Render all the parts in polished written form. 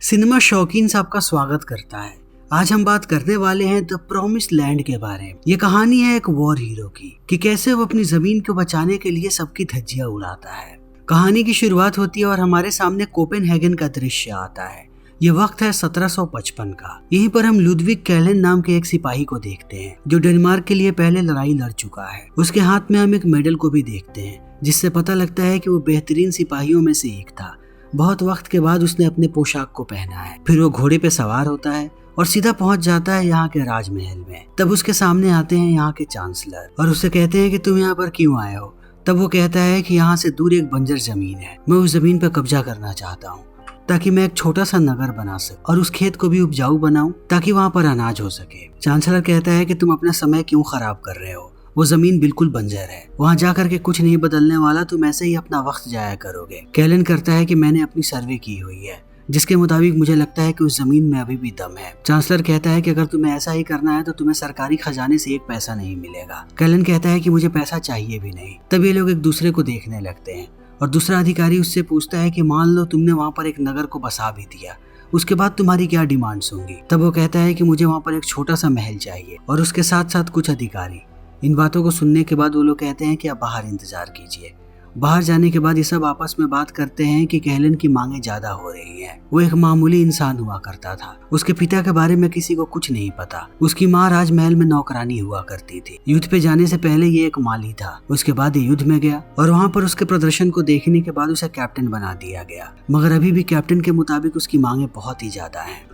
Cinema शौकीन सबका स्वागत करता है। आज हम बात करने वाले हैं द प्रॉमिस्ड लैंड के बारे में। ये कहानी है एक वॉर हीरो की कि कैसे वो अपनी जमीन को बचाने के लिए सबकी धज्जियां उड़ाता है। कहानी की शुरुआत होती है और हमारे सामने कोपेनहेगन का दृश्य आता है। ये वक्त है 1755 का। यहीं पर हम लुडविग कैलेन नाम के एक सिपाही को देखते हैं जो डेनमार्क के लिए पहले लड़ाई लड़ चुका है। उसके हाथ में हम एक मेडल को भी देखते हैं जिससे पता लगता है कि वो बेहतरीन सिपाहियों में से एक था। बहुत वक्त के बाद उसने अपने पोशाक को पहना है। फिर वो घोड़े पे सवार होता है और सीधा पहुंच जाता है यहाँ के राजमहल में। तब उसके सामने आते हैं यहाँ के चांसलर और उससे कहते हैं कि तुम यहाँ पर क्यों आए हो। तब वो कहता है कि यहाँ से दूर एक बंजर जमीन है, मैं उस जमीन पर कब्जा करना चाहता हूँ ताकि मैं एक छोटा सा नगर बना सकूं और उस खेत को भी उपजाऊ बनाऊं ताकि वहाँ पर अनाज हो सके। चांसलर कहता है कि तुम अपना समय क्यों खराब कर रहे हो, वो जमीन बिल्कुल बंजर है, वहाँ जाकर के कुछ नहीं बदलने वाला, तुम ऐसे ही अपना वक्त जाया करोगे। कैलन करता है कि मैंने अपनी सर्वे की हुई है जिसके मुताबिक मुझे लगता है कि उस जमीन में अभी भी दम है। चांसलर कहता है कि अगर तुम्हें ऐसा ही करना है तो तुम्हें सरकारी खजाने से एक पैसा नहीं मिलेगा। कैलन कहता है कि मुझे पैसा चाहिए भी नहीं। तब ये लोग एक दूसरे को देखने लगते हैं और दूसरा अधिकारी उससे पूछता है कि मान लो तुमने वहाँ पर एक नगर को बसा भी दिया, उसके बाद तुम्हारी क्या डिमांड्स होंगी। तब वो कहता है कि मुझे वहाँ पर एक छोटा सा महल चाहिए और उसके साथ साथ कुछ अधिकारी। इन बातों को सुनने के बाद वो लोग कहते हैं कि आप बाहर इंतजार कीजिए। बाहर जाने के बाद ये सब आपस में बात करते हैं कि कैलन की मांगे ज्यादा हो रही हैं। वो एक मामूली इंसान हुआ करता था। उसके पिता के बारे में किसी को कुछ नहीं पता। उसकी माँ राजमहल में नौकरानी हुआ करती थी। युद्ध पे जाने से पहले ये एक माली था। उसके बाद ये युद्ध में गया और वहाँ पर उसके प्रदर्शन को देखने के बाद उसे कैप्टन बना दिया गया। मगर अभी भी कैप्टन के मुताबिक उसकी मांगे बहुत ही ज्यादा है।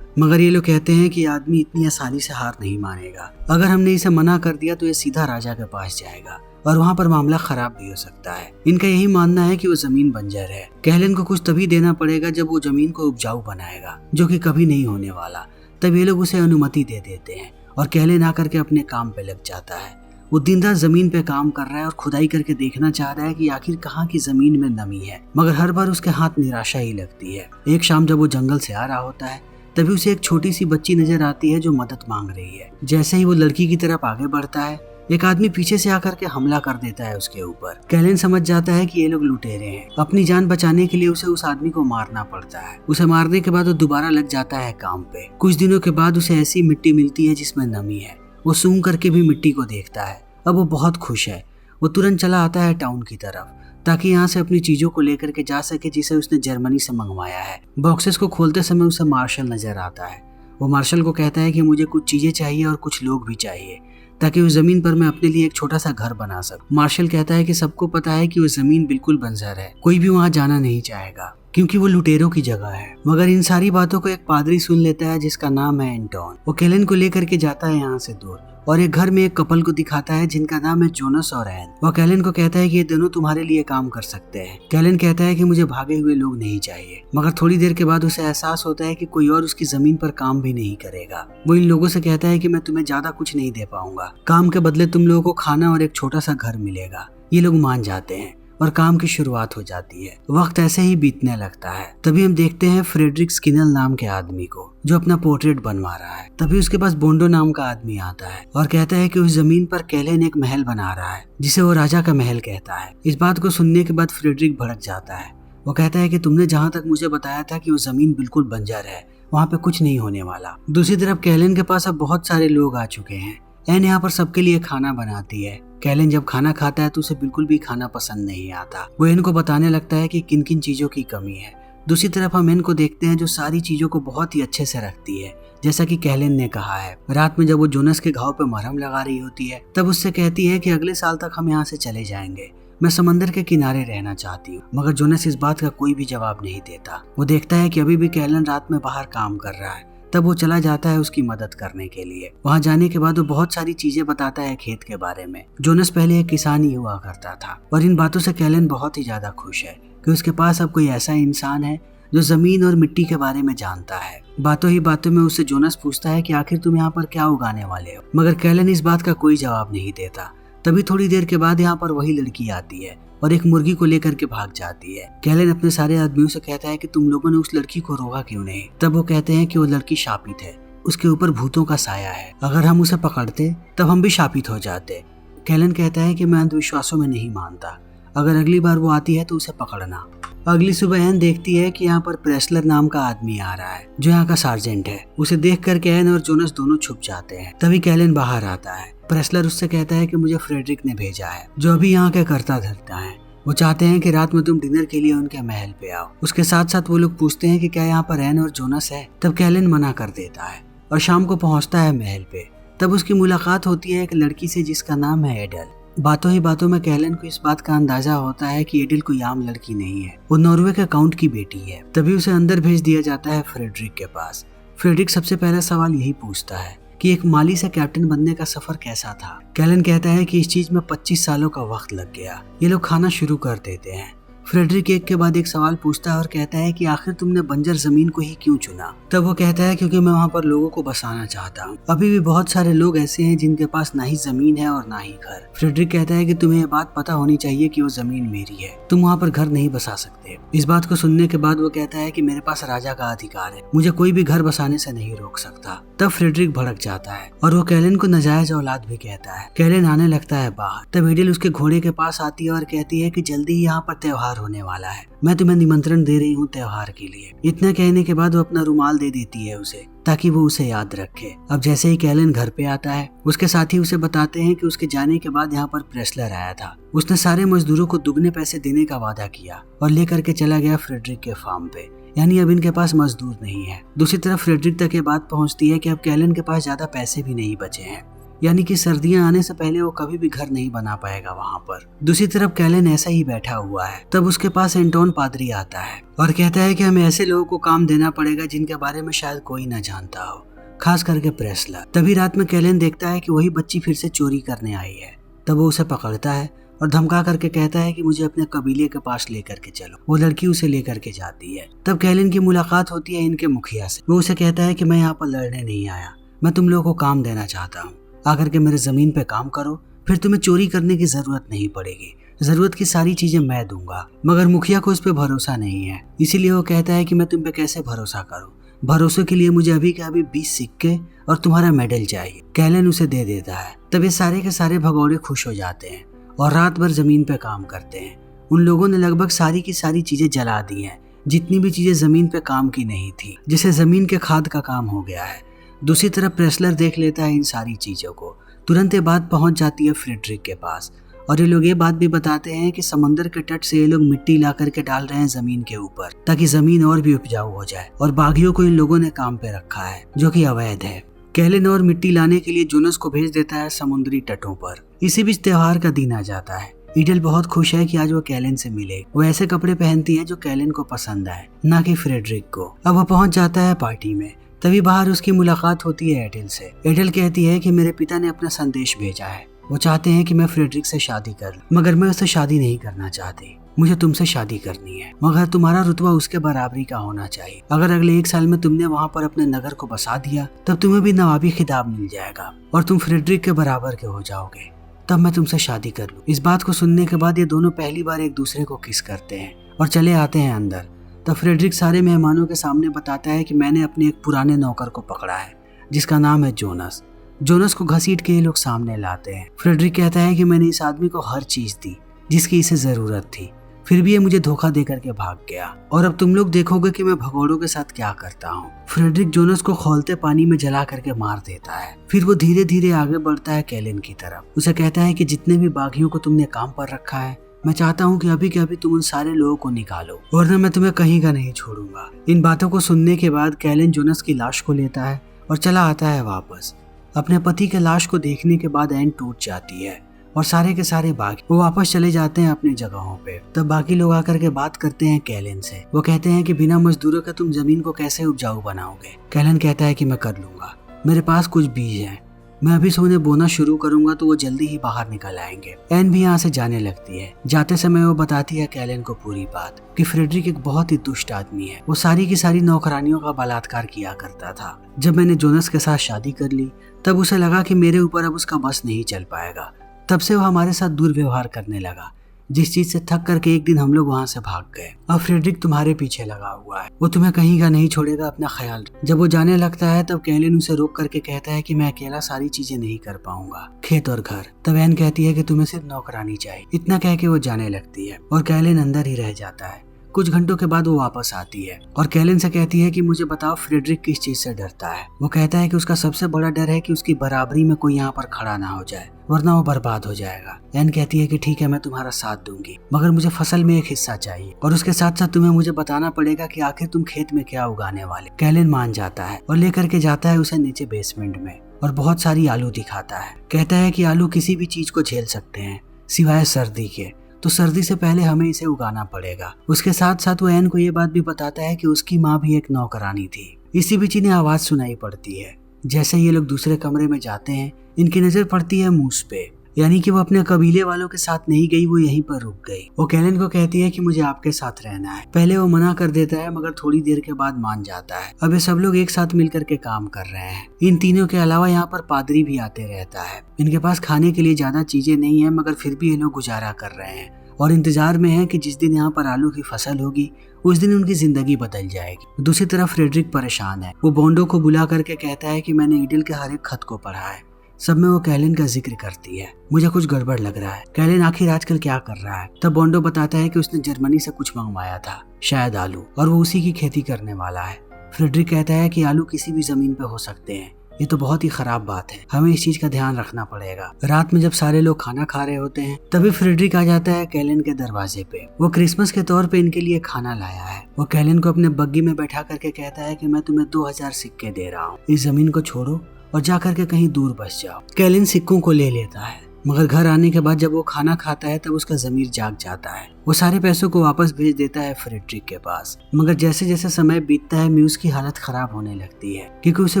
मगर ये लोग कहते हैं कि आदमी इतनी आसानी से हार नहीं मानेगा। अगर हमने इसे मना कर दिया तो ये सीधा राजा के पास जाएगा और वहाँ पर मामला खराब भी हो सकता है। इनका यही मानना है कि वो जमीन बंजर है। कैलन को कुछ तभी देना पड़ेगा जब वो जमीन को उपजाऊ बनाएगा, जो कि कभी नहीं होने वाला। तब ये लोग उसे अनुमति दे देते हैं और कैलन आकर के अपने काम पे लग जाता है। वो दिन रात जमीन पे काम कर रहा है और खुदाई करके देखना चाह रहा है कि आखिर कहाँ की जमीन में नमी है। मगर हर बार उसके हाथ निराशा ही लगती है। एक शाम जब वो जंगल से आ रहा होता है तभी उसे एक छोटी सी बच्ची नजर आती है जो मदद मांग रही है। जैसे ही वो लड़की की तरफ आगे बढ़ता है एक आदमी पीछे से आकर के हमला कर देता है उसके ऊपर। कैलन समझ जाता है कि ये लोग लुटेरे हैं। अपनी जान बचाने के लिए उसे उस आदमी को मारना पड़ता है। उसे मारने के बाद वो दोबारा लग जाता है काम पे। कुछ दिनों के बाद उसे ऐसी मिट्टी मिलती है जिसमें नमी है। वो सूंघ करके भी मिट्टी को देखता है। अब वो बहुत खुश है। वो तुरंत चला आता है टाउन की तरफ ताकि यहाँ से अपनी चीजों को लेकर के जा सके जिसे उसने जर्मनी से मंगवाया है। बॉक्सेस को खोलते समय उसे मार्शल नजर आता है। वो मार्शल को कहता है कि मुझे कुछ चीजें चाहिए और कुछ लोग भी चाहिए ताकि उस जमीन पर मैं अपने लिए एक छोटा सा घर बना सकूं। मार्शल कहता है कि सबको पता है कि वो जमीन बिल्कुल बंजर है, कोई भी वहाँ जाना नहीं चाहेगा क्योंकि वो लुटेरों की जगह है। मगर इन सारी बातों को एक पादरी सुन लेता है जिसका नाम है एंटोन। वो कैलन को लेकर के जाता है यहाँ से दूर और एक घर में एक कपल को दिखाता है जिनका नाम है जोनस और एन। वो कैलन को कहता है कि ये दोनों तुम्हारे लिए काम कर सकते हैं। कैलन कहता है कि मुझे भागे हुए लोग नहीं चाहिए। मगर थोड़ी देर के बाद उसे एहसास होता है कि कोई और उसकी जमीन पर काम भी नहीं करेगा। वो इन लोगों से कहता है कि मैं तुम्हें ज्यादा कुछ नहीं दे पाऊंगा, काम के बदले तुम लोगों को खाना और एक छोटा सा घर मिलेगा। ये लोग मान जाते हैं और काम की शुरुआत हो जाती है। वक्त ऐसे ही बीतने लगता है। तभी हम देखते हैं फ्रेडरिक स्किनल नाम के आदमी को जो अपना पोर्ट्रेट बनवा रहा है। तभी उसके पास बोंडो नाम का आदमी आता है और कहता है कि उस जमीन पर कैलन एक महल बना रहा है जिसे वो राजा का महल कहता है। इस बात को सुनने के बाद फ्रेडरिक भड़क जाता है। वो कहता है कि तुमने जहाँ तक मुझे बताया था कि वो जमीन बिल्कुल बंजर है, वहाँ पे कुछ नहीं होने वाला। दूसरी तरफ कैलन के पास अब बहुत सारे लोग आ चुके हैं। एन यहाँ पर सबके लिए खाना बनाती है। कैलन जब खाना खाता है तो उसे बिल्कुल भी खाना पसंद नहीं आता। वो एन को बताने लगता है कि किन किन चीजों की कमी है। दूसरी तरफ हम एन को देखते हैं जो सारी चीजों को बहुत ही अच्छे से रखती है जैसा कि कैलन ने कहा है। रात में जब वो जोनस के घाव पे मरहम लगा रही होती है तब उससे कहती है कि अगले साल तक हम यहाँ से चले जाएंगे, मैं समंदर के किनारे रहना चाहती हूँ। मगर जोनस इस बात का कोई भी जवाब नहीं देता। वो देखता है कि अभी भी कैलन रात में बाहर काम कर रहा है। तब वो चला जाता है उसकी मदद करने के लिए। वहाँ जाने के बाद वो बहुत सारी चीजें बताता है खेत के बारे में। जोनस पहले एक किसान ही हुआ करता था और इन बातों से कैलन बहुत ही ज्यादा खुश है कि उसके पास अब कोई ऐसा इंसान है जो जमीन और मिट्टी के बारे में जानता है। बातों ही बातों में उससे जोनस पूछता है कि आखिर तुम यहाँ पर क्या उगाने वाले हो। मगर कैलन इस बात का कोई जवाब नहीं देता। तभी थोड़ी देर के बाद यहाँ पर वही लड़की आती है और एक मुर्गी को लेकर के भाग जाती है। कैलन अपने सारे आदमियों से कहता है कि तुम लोगों ने उस लड़की को रोका क्यों नहीं। तब वो कहते हैं कि वो लड़की शापित है, उसके ऊपर भूतों का साया है, अगर हम उसे पकड़ते तब हम भी शापित हो जाते। कैलन कहता है कि मैं अंधविश्वासों में नहीं मानता, अगर अगली बार वो आती है तो उसे पकड़ना। अगली सुबह एन देखती है कि यहाँ पर प्रेसलर नाम का आदमी आ रहा है जो यहाँ का सार्जेंट है। उसे देख करके एन और जोनस दोनों छुप जाते हैं। तभी कैलन बाहर आता है। प्रेसलर उससे कहता है कि मुझे फ्रेडरिक ने भेजा है, जो अभी यहाँ के कर्ता धर्ता है। वो चाहते हैं कि रात में तुम डिनर के लिए उनके महल पे आओ। उसके साथ साथ वो लोग पूछते हैं कि क्या यहाँ पर एन और जोनस है। तब कैलन मना कर देता है और शाम को पहुँचता है महल पे। तब उसकी मुलाकात होती है एक लड़की से जिसका नाम है एडल। बातों ही बातों में कैलन को इस बात का अंदाजा होता है कि एडल कोई आम लड़की नहीं है, वो नॉर्वे के काउंट की बेटी है। तभी उसे अंदर भेज दिया जाता है फ्रेडरिक के पास। फ्रेडरिक सबसे पहला सवाल यही पूछता है कि एक माली से कैप्टन बनने का सफर कैसा था। कैलन कहता है कि इस चीज में 25 सालों का वक्त लग गया। ये लोग खाना शुरू कर देते हैं। फ्रेडरिक एक के बाद एक सवाल पूछता है और कहता है कि आखिर तुमने बंजर जमीन को ही क्यों चुना। तब वो कहता है क्योंकि मैं वहाँ पर लोगों को बसाना चाहता हूँ। अभी भी बहुत सारे लोग ऐसे हैं जिनके पास ना ही जमीन है और ना ही घर। फ्रेडरिक कहता है कि तुम्हें ये बात पता होनी चाहिए कि वो जमीन मेरी है, तुम वहाँ पर घर नहीं बसा सकते। इस बात को सुनने के बाद वो कहता है कि मेरे पास राजा का अधिकार है, मुझे कोई भी घर बसाने से नहीं रोक सकता। तब फ्रेडरिक भड़क जाता है और वो कैलन को नाजायज औलाद भी कहता है। कैलन आने लगता है बाहर। तब एडल उसके घोड़े के पास आती है और कहती है कि जल्दी ही यहाँ पर त्योहार होने वाला है, मैं तुम्हें निमंत्रण दे रही हूँ त्योहार के लिए। इतना कहने के बाद वो अपना रुमाल दे देती है उसे, ताकि वो उसे याद रखे। अब जैसे ही कैलन घर पे आता है, उसके साथी उसे बताते हैं कि उसके जाने के बाद यहाँ पर प्रेसलर आया था। उसने सारे मजदूरों को दुगने पैसे देने का वादा किया और लेकर के चला गया फ्रेडरिक के फार्म पे। यानी अब इनके पास मजदूर नहीं है। दूसरी तरफ फ्रेडरिक तक ये बात पहुंचती है कि अब कैलन के पास ज्यादा पैसे भी नहीं बचे हैं, यानी कि सर्दियां आने से पहले वो कभी भी घर नहीं बना पाएगा वहाँ पर। दूसरी तरफ कैलन ऐसा ही बैठा हुआ है। तब उसके पास एंटोन पादरी आता है और कहता है कि हमें ऐसे लोगों को काम देना पड़ेगा जिनके बारे में शायद कोई न जानता हो, खास करके प्रेसलर। तभी रात में कैलन देखता है कि वही बच्ची फिर से चोरी करने आई है। तब वो उसे पकड़ता है और धमका करके कहता है कि मुझे अपने कबीले के पास लेकर के चलो। वो लड़की उसे लेकर के जाती है। तब कैलन की मुलाकात होती है इनके मुखिया से। वो उसे कहता है कि मैं यहाँ पर लड़ने नहीं आया, मैं तुम लोगों को काम देना चाहता हूँ। आकर के मेरे जमीन पे काम करो, फिर तुम्हें चोरी करने की जरूरत नहीं पड़ेगी। जरूरत की सारी चीजें मैं दूंगा। मगर मुखिया को इस पे भरोसा नहीं है, इसीलिए वो कहता है कि मैं तुम पे कैसे भरोसा करूं। भरोसे के लिए मुझे अभी के अभी 20 सिक्के और तुम्हारा मेडल चाहिए। कैलन उसे दे देता है। तब ये सारे के सारे भगौड़े खुश हो जाते हैं और रात भर जमीन पे काम करते हैं। उन लोगों ने लगभग सारी की सारी चीजें जला दी हैं, जितनी भी चीजें जमीन पे काम की नहीं थी, जिसे जमीन के खाद का काम हो गया है। दूसरी तरफ प्रेसलर देख लेता है इन सारी चीजों को। तुरंत ये बात पहुंच जाती है फ्रेडरिक के पास और ये लोग ये बात भी बताते हैं कि समंदर के तट से ये लोग मिट्टी ला करके डाल रहे हैं जमीन के ऊपर, ताकि जमीन और भी उपजाऊ हो जाए। और बागियों को इन लोगों ने काम पे रखा है, जो कि अवैध है। कैलन और मिट्टी लाने के लिए जोनस को भेज देता है समुद्री तटों पर। इसी बीच त्योहार का दिन आ जाता है। एडल बहुत खुश है कि आज वो कैलन से मिले। वो ऐसे कपड़े पहनती है जो कैलन को पसंद आए, ना कि फ्रेडरिक को। अब वो पहुंच जाता है पार्टी में। तभी बाहर उसकी मुलाकात होती है एडल से। एडल कहती है कि मेरे पिता ने अपना संदेश भेजा है, वो चाहते हैं कि मैं फ्रेडरिक से शादी कर लूं, मगर मैं उससे शादी नहीं करना चाहती। मुझे तुमसे शादी करनी है, मगर तुम्हारा रुतबा उसके बराबरी का होना चाहिए। अगर अगले 1 साल में तुमने वहाँ पर अपने नगर को बसा दिया, तब तुम्हें भी नवाबी खिताब मिल जाएगा और तुम फ्रेडरिक के बराबर के हो जाओगे। तब मैं तुमसे शादी कर लूं। इस बात को सुनने के बाद ये दोनों पहली बार एक दूसरे को किस करते हैं और चले आते हैं अंदर। तब फ्रेडरिक सारे मेहमानों के सामने बताता है कि मैंने अपने एक पुराने नौकर को पकड़ा है, जिसका नाम है जोनस। जोनस को घसीट के ये लोग सामने लाते हैं। फ्रेडरिक कहता है कि मैंने इस आदमी को हर चीज दी जिसकी इसे जरूरत थी, फिर भी ये मुझे धोखा दे करके भाग गया। और अब तुम लोग देखोगे कि मैं भगोड़ों के साथ क्या करता हूँ। फ्रेडरिक जोनस को खौलते पानी में जला करके मार देता है। फिर वो धीरे धीरे आगे बढ़ता है कैलन की तरफ। उसे कहता है कि जितने भी बागियों को तुमने काम पर रखा है, मैं चाहता हूँ कि अभी के अभी तुम उन सारे लोगों को निकालो, वरना मैं तुम्हें कहीं का नहीं छोड़ूंगा। इन बातों को सुनने के बाद कैलन जोनस की लाश को लेता है और चला आता है वापस। अपने पति के लाश को देखने के बाद एन टूट जाती है और सारे के सारे बागी वो वापस चले जाते हैं अपनी जगहों पे। तब बाकी लोग आकर के बात करते हैं कैलन से। वो कहते हैं कि बिना मजदूरों के तुम जमीन को कैसे उपजाऊ बनाओगे। कैलन कहता है कि मैं कर लूंगा, मेरे पास कुछ बीज हैं, मैं अभी से उन्हें बोना शुरू करूंगा तो वो जल्दी ही बाहर निकल आएंगे। एन भी यहाँ से जाने लगती है। जाते समय वो बताती है कैलन को पूरी बात कि फ्रेडरिक एक बहुत ही दुष्ट आदमी है। वो सारी की सारी नौकरानियों का बलात्कार किया करता था। जब मैंने जोनस के साथ शादी कर ली, तब उसे लगा कि मेरे ऊपर अब उसका बस नहीं चल पाएगा। तब से वो हमारे साथ दुर्व्यवहार करने लगा, जिस चीज से थक करके एक दिन हम लोग वहाँ से भाग गए। अब फ्रेडरिक तुम्हारे पीछे लगा हुआ है, वो तुम्हें कहीं का नहीं छोड़ेगा, अपना ख्याल। जब वो जाने लगता है तब कैलन उसे रोक करके कहता है कि मैं अकेला सारी चीजें नहीं कर पाऊंगा, खेत और घर। तब एन कहती है कि तुम्हें सिर्फ नौकरानी चाहिए। इतना कह के वो जाने लगती है और कैलन अंदर ही रह जाता है। कुछ घंटों के बाद वो वापस आती है और कैलन से कहती है कि मुझे बताओ फ्रेडरिक किस चीज से डरता है। वो कहता है कि उसका सबसे बड़ा डर है कि उसकी बराबरी में कोई यहाँ पर खड़ा ना हो जाए, वरना वो बर्बाद हो जाएगा। एन कहती है कि ठीक है, मैं तुम्हारा साथ दूंगी, मगर मुझे फसल में एक हिस्सा चाहिए और उसके साथ साथ तुम्हें मुझे बताना पड़ेगा कि आखिर तुम खेत में क्या उगाने वाले। कैलन मान जाता है और लेकर के जाता है उसे नीचे बेसमेंट में और बहुत सारी आलू दिखाता है। कहता है कि आलू किसी भी चीज को झेल सकते हैं सिवाय सर्दी के, तो सर्दी से पहले हमें इसे उगाना पड़ेगा। उसके साथ साथ वो एन को ये बात भी बताता है कि उसकी माँ भी एक नौकरानी थी। इसी बीच इन्हें आवाज सुनाई पड़ती है। जैसे ये लोग दूसरे कमरे में जाते हैं, इनकी नजर पड़ती है मूस पे, यानी कि वो अपने कबीले वालों के साथ नहीं गई, वो यहीं पर रुक गई। वो कैलन को कहती है कि मुझे आपके साथ रहना है। पहले वो मना कर देता है मगर थोड़ी देर के बाद मान जाता है। अब ये सब लोग एक साथ मिलकर के काम कर रहे हैं। इन तीनों के अलावा यहाँ पर पादरी भी आते रहता है। इनके पास खाने के लिए ज्यादा चीजें नहीं है, मगर फिर भी ये लोग गुजारा कर रहे हैं और इंतजार में है कि जिस दिन यहाँ पर आलू की फसल होगी उस दिन उनकी जिंदगी बदल जाएगी। दूसरी तरफ फ्रेडरिक परेशान है। वो बॉन्डो को बुला करके कहता है कि मैंने ईडल के हर एक खत को पढ़ा है, सब में वो कैलन का जिक्र करती है। मुझे कुछ गड़बड़ लग रहा है। कैलन आखिर आजकल क्या कर रहा है? तब बॉन्डो बताता है कि उसने जर्मनी से कुछ मंगवाया था, शायद आलू, और वो उसी की खेती करने वाला है। फ्रेडरिक कहता है कि आलू किसी भी जमीन पे हो सकते हैं, ये तो बहुत ही खराब बात है, हमें इस चीज का ध्यान रखना पड़ेगा। रात में जब सारे लोग खाना खा रहे होते हैं तभी फ्रेडरिक आ जाता है कैलन के दरवाजे पे। वो क्रिसमस के तौर पे इनके लिए खाना लाया है। वो कैलन को अपने बग्गी में बैठा करके कहता है कि मैं तुम्हें 2000 सिक्के दे रहा हूँ, इस जमीन को छोड़ो और जा करके कहीं दूर बस जाओ। कैलन सिक्कों को ले लेता है, मगर घर आने के बाद जब वो खाना खाता है तब उसका जमीर जाग जाता है। वो सारे पैसों को वापस भेज देता है फ्रेडरिक के पास, मगर जैसे जैसे समय बीतता है म्यूज की हालत खराब होने लगती है क्योंकि उसे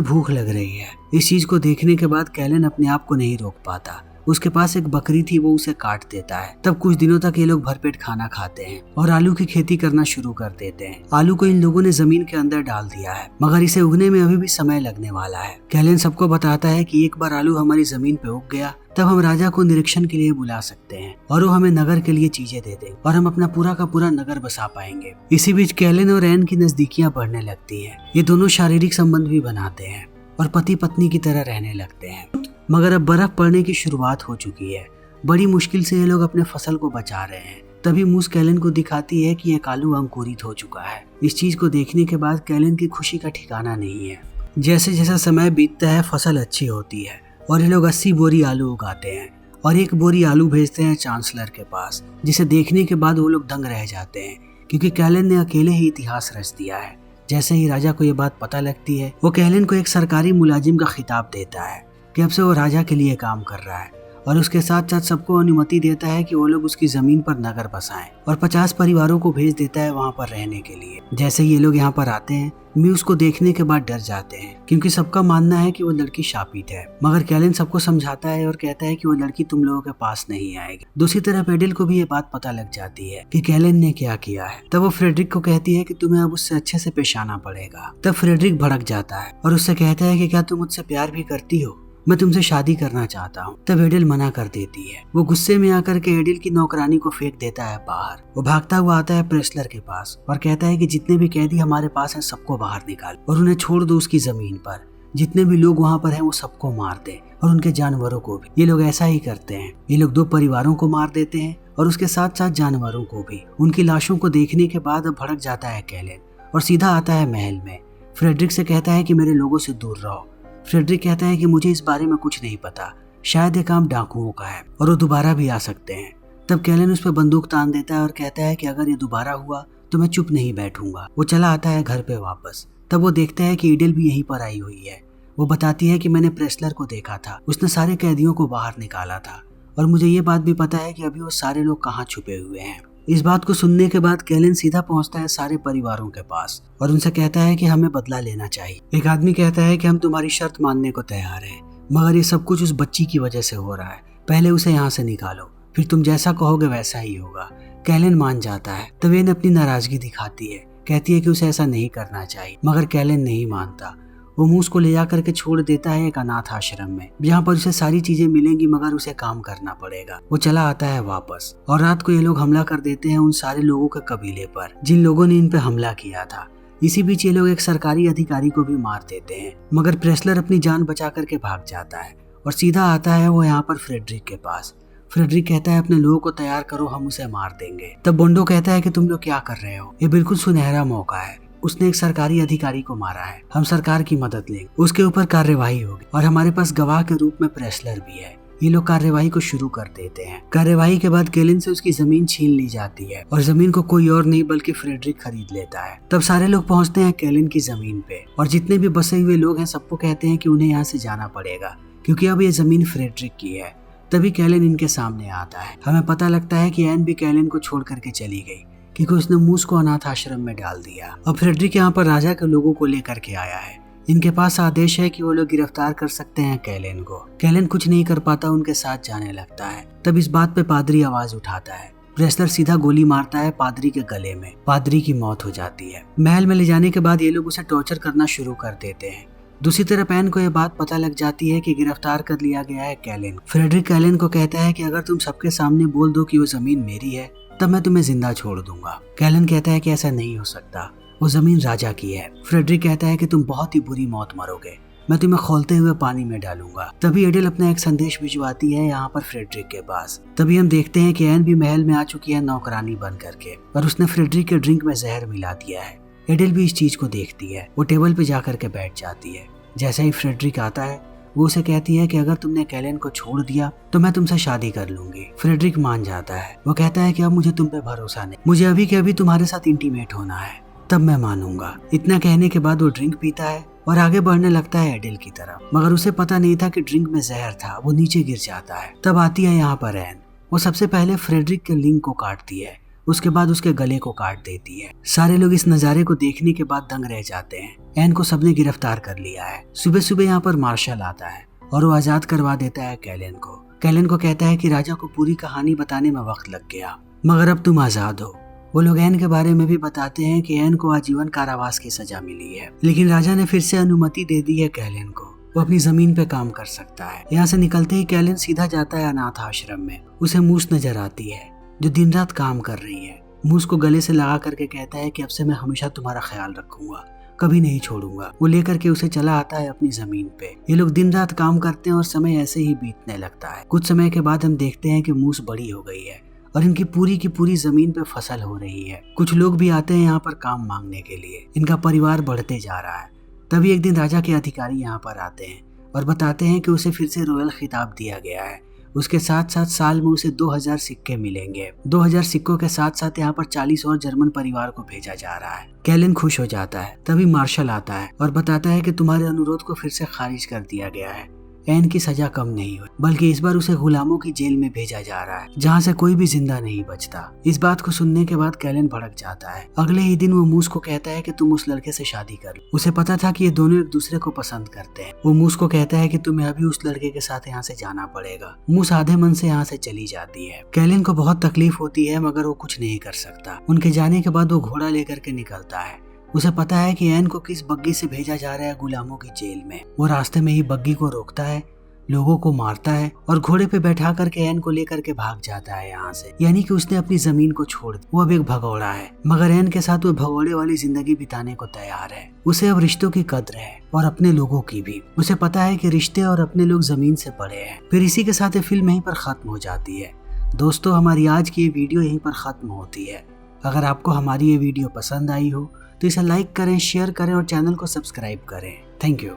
भूख लग रही है। इस चीज को देखने के बाद कैलन अपने आप को नहीं रोक पाता। उसके पास एक बकरी थी, वो उसे काट देता है। तब कुछ दिनों तक ये लोग भरपेट खाना खाते हैं और आलू की खेती करना शुरू कर देते हैं। आलू को इन लोगों ने जमीन के अंदर डाल दिया है, मगर इसे उगने में अभी भी समय लगने वाला है। कैलन सबको बताता है कि एक बार आलू हमारी जमीन पे उग गया तब हम राजा को निरीक्षण के लिए बुला सकते हैं और वो हमें नगर के लिए चीजें दे दे और हम अपना पूरा का पूरा नगर बसा पाएंगे। इसी बीच कैलन और एन की नजदीकियां बढ़ने लगती हैं। ये दोनों शारीरिक संबंध भी बनाते हैं और पति पत्नी की तरह रहने लगते हैं। मगर अब बर्फ पड़ने की शुरुआत हो चुकी है। बड़ी मुश्किल से ये लोग अपने फसल को बचा रहे हैं। तभी मूस कैलन को दिखाती है कि एक आलू अंकुरित हो चुका है। इस चीज को देखने के बाद कैलन की खुशी का ठिकाना नहीं है। जैसे जैसे समय बीतता है फसल अच्छी होती है और ये लोग 80 बोरी आलू उगाते हैं और 1 बोरी आलू भेजते हैं चांसलर के पास, जिसे देखने के बाद वो लोग दंग रह जाते हैं क्योंकि कैलन ने अकेले ही इतिहास रच दिया है। जैसे ही राजा को ये बात पता लगती है वो कैलन को एक सरकारी मुलाजिम का खिताब देता है कि अब से वो राजा के लिए काम कर रहा है और उसके साथ साथ सबको अनुमति देता है कि वो लोग उसकी जमीन पर नगर बसाएं और 50 परिवारों को भेज देता है वहाँ पर रहने के लिए। जैसे ये लोग यहाँ पर आते हैं म्यूज को देखने के बाद डर जाते हैं क्योंकि सबका मानना है कि वो लड़की शापित है, मगर कैलन सबको समझाता है और कहता है कि वो लड़की तुम लोगों के पास नहीं आएगी। दूसरी तरफ एडल को भी ये बात पता लग जाती है कि कैलन ने क्या किया है। तब वो फ्रेडरिक को कहती है कि तुम्हें अब उससे अच्छे से पेश आना पड़ेगा। तब फ्रेडरिक भड़क जाता है और उससे कहता है कि क्या तुम मुझसे प्यार भी करती हो, मैं तुमसे शादी करना चाहता हूँ। तब एडल मना कर देती है। वो गुस्से में आकर के एडल की नौकरानी को फेंक देता है बाहर। वो भागता हुआ आता है प्रेसलर के पास और कहता है कि जितने भी कैदी हमारे पास हैं सबको बाहर निकाल और उन्हें छोड़ दो उसकी जमीन पर। जितने भी लोग वहाँ पर हैं वो सबको मार दे और उनके जानवरों को भी। ये लोग ऐसा ही करते हैं। ये लोग 2 परिवारों को मार देते हैं और उसके साथ साथ जानवरों को भी। उनकी लाशों को देखने के बाद अब भड़क जाता है कैलन और सीधा आता है महल में। फ्रेडरिक से कहता है कि मेरे लोगों से दूर रहो। फ्रेडरिक कहता है कि मुझे इस बारे में कुछ नहीं पता, शायद ये काम डाकुओं का है और वो दोबारा भी आ सकते हैं। तब कैलन उस पर बंदूक तान देता है और कहता है कि अगर ये दोबारा हुआ तो मैं चुप नहीं बैठूंगा। वो चला आता है घर पे वापस। तब वो देखता है कि ईडल भी यहीं पर आई हुई है। वो बताती है कि मैंने प्रेसलर को देखा था, उसने सारे कैदियों को बाहर निकाला था और मुझे ये बात भी पता है कि अभी वो सारे लोग कहाँ छुपे हुए हैं। इस बात को सुनने के बाद कैलन सीधा पहुंचता है सारे परिवारों के पास और उनसे कहता है कि हमें बदला लेना चाहिए। एक आदमी कहता है कि हम तुम्हारी शर्त मानने को तैयार हैं, मगर ये सब कुछ उस बच्ची की वजह से हो रहा है। पहले उसे यहाँ से निकालो, फिर तुम जैसा कहोगे वैसा ही होगा। कैलन मान जाता है। तब वेन अपनी नाराजगी दिखाती है, कहती है कि उसे ऐसा नहीं करना चाहिए, मगर कैलन नहीं मानता। वो मूस को ले जाकर के छोड़ देता है एक अनाथ आश्रम में, जहाँ पर उसे सारी चीजें मिलेंगी मगर उसे काम करना पड़ेगा। वो चला आता है वापस और रात को ये लोग हमला कर देते हैं उन सारे लोगों के कबीले पर जिन लोगों ने इन पे हमला किया था। इसी बीच ये लोग एक सरकारी अधिकारी को भी मार देते हैं, मगर प्रेसलर अपनी जान बचा करके भाग जाता है और सीधा आता है वो यहाँ पर फ्रेडरिक के पास। फ्रेडरिक कहता है अपने लोगों को तैयार करो, हम उसे मार देंगे। तब बोंडो कहता है कि तुम लोग क्या कर रहे हो, ये बिल्कुल सुनहरा मौका है, उसने एक सरकारी अधिकारी को मारा है, हम सरकार की मदद लेंगे, उसके ऊपर कार्यवाही होगी और हमारे पास गवाह के रूप में प्रेसलर भी है। ये लोग कार्यवाही को शुरू कर देते हैं। कार्यवाही के बाद केलिन से उसकी जमीन छीन ली जाती है और जमीन को कोई और नहीं बल्कि फ्रेडरिक खरीद लेता है। तब सारे लोग पहुंचते हैं केलिन की जमीन पे और जितने भी बसे हुए लोग हैं सबको कहते हैं कि उन्हें यहाँ से जाना पड़ेगा क्योंकि अब ये जमीन फ्रेडरिक की है। तभी केलिन इनके सामने आता है। हमें पता लगता है कि एन भी केलिन को छोड़ करके चली गई क्योंकि उसने मूस को अनाथ आश्रम में डाल दिया। अब फ्रेडरिक यहाँ पर राजा के लोगों को लेकर के आया है। इनके पास आदेश है कि वो लोग गिरफ्तार कर सकते हैं केलिन को। केलिन कुछ नहीं कर पाता, उनके साथ जाने लगता है। तब इस बात पे पादरी आवाज उठाता है। प्रेसलर सीधा गोली मारता है पादरी के गले में। पादरी की मौत हो जाती है। महल में ले जाने के बाद ये लोग उसे टॉर्चर करना शुरू कर देते हैं। दूसरी तरफ एन को यह बात पता लग जाती है कि गिरफ्तार कर लिया गया है केलिन। फ्रेडरिक केलिन को कहता है कि अगर तुम सबके सामने बोल दो कि वो जमीन मेरी है तब मैं तुम्हें जिंदा छोड़ दूंगा। केलिन कहता है कि ऐसा नहीं हो सकता, वो जमीन राजा की है। फ्रेडरिक कहता है कि तुम बहुत ही बुरी मौत मरोगे, मैं तुम्हें खौलते हुए पानी में डालूंगा। तभी एडेल अपना एक संदेश भिजवाती है यहाँ पर फ्रेडरिक के पास। तभी हम देखते हैं कि एन भी महल में आ चुकी है नौकरानी बन करके और उसने फ्रेडरिक के ड्रिंक में जहर मिला दिया है। एडेल भी इस चीज को देखती है। वो टेबल पे जाकर के बैठ जाती है। जैसे ही फ्रेडरिक आता है वो उसे कहती है कि अगर तुमने केलिन को छोड़ दिया तो मैं तुमसे शादी कर लूंगी। फ्रेडरिक मान जाता है। वो कहता है कि अब मुझे तुम पे भरोसा नहीं, मुझे अभी के अभी तुम्हारे साथ इंटीमेट होना है, तब मैं मानूंगा। इतना कहने के बाद वो ड्रिंक पीता है और आगे बढ़ने लगता है एडेल की तरफ, मगर उसे पता नहीं था कि ड्रिंक में जहर था। वो नीचे गिर जाता है। तब आती है यहाँ पर एन। वो सबसे पहले फ्रेडरिक के लिंग को काटती है, उसके बाद उसके गले को काट देती है। सारे लोग इस नजारे को देखने के बाद दंग रह जाते हैं। एन को सबने गिरफ्तार कर लिया है। सुबह सुबह यहाँ पर मार्शल आता है और वो आजाद करवा देता है केलिन को। केलिन को कहता है कि राजा को पूरी कहानी बताने में वक्त लग गया, मगर अब तुम आजाद हो। वो लोग एन के बारे में भी बताते हैं कि एन को आजीवन कारावास की सजा मिली है, लेकिन राजा ने फिर से अनुमति दे दी है केलिन को, वो अपनी जमीन पे काम कर सकता है। यहाँ से निकलते ही केलिन सीधा जाता है अनाथ आश्रम में। उसे मूस नजर आती है जो दिन रात काम कर रही है। मूस को गले से लगा करके कहता है कि अब से मैं हमेशा तुम्हारा ख्याल रखूंगा, कभी नहीं छोड़ूंगा। वो लेकर के उसे चला आता है अपनी जमीन पे। ये लोग दिन रात काम करते हैं और समय ऐसे ही बीतने लगता है। कुछ समय के बाद हम देखते हैं कि मूस बड़ी हो गई है और इनकी पूरी की पूरी जमीन पे फसल हो रही है। कुछ लोग भी आते हैं यहाँ पर काम मांगने के लिए। इनका परिवार बढ़ते जा रहा है। तभी एक दिन राजा के अधिकारी यहाँ पर आते हैं और बताते हैं कि उसे फिर से रॉयल खिताब दिया गया है। उसके साथ साथ साल में उसे 2000 सिक्के मिलेंगे। 2000 सिक्कों के साथ साथ यहाँ पर 40 और जर्मन परिवार को भेजा जा रहा है। केलिन खुश हो जाता है। तभी मार्शल आता है और बताता है कि तुम्हारे अनुरोध को फिर से खारिज कर दिया गया है। एन की सजा कम नहीं हुई, बल्कि इस बार उसे गुलामों की जेल में भेजा जा रहा है जहाँ से कोई भी जिंदा नहीं बचता। इस बात को सुनने के बाद केलिन भड़क जाता है। अगले ही दिन वो मूस को कहता है कि तुम उस लड़के से शादी कर लो। उसे पता था कि ये दोनों एक दूसरे को पसंद करते हैं। वो मूस को कहता है कि तुम्हें अभी उस लड़के के साथ यहाँ से जाना पड़ेगा। मूस आधे मन से यहाँ से चली जाती है। केलिन को बहुत तकलीफ होती है मगर वो कुछ नहीं कर सकता। उनके जाने के बाद वो घोड़ा लेकर के निकलता है। उसे पता है कि एन को किस बग्गी से भेजा जा रहा है गुलामों की जेल में। वो रास्ते में ही बग्गी को रोकता है, लोगों को मारता है और घोड़े पे बैठा करके एन को लेकर के भाग जाता है यहाँ से। यानी कि उसने अपनी जमीन को छोड़ दी। वो अब एक भगोड़ा है, मगर एन के साथ वो भगोड़े वाली जिंदगी बिताने को तैयार है। उसे अब रिश्तों की कद्र है और अपने लोगों की भी। उसे पता है कि रिश्ते और अपने लोग जमीन से बड़े हैं। फिर इसी के साथ ये फिल्म यहीं पर खत्म हो जाती है। दोस्तों, हमारी आज की ये वीडियो यहीं पर खत्म होती है। अगर आपको हमारी ये वीडियो पसंद आई हो तो इसे लाइक करें, शेयर करें और चैनल को सब्सक्राइब करें। Thank you.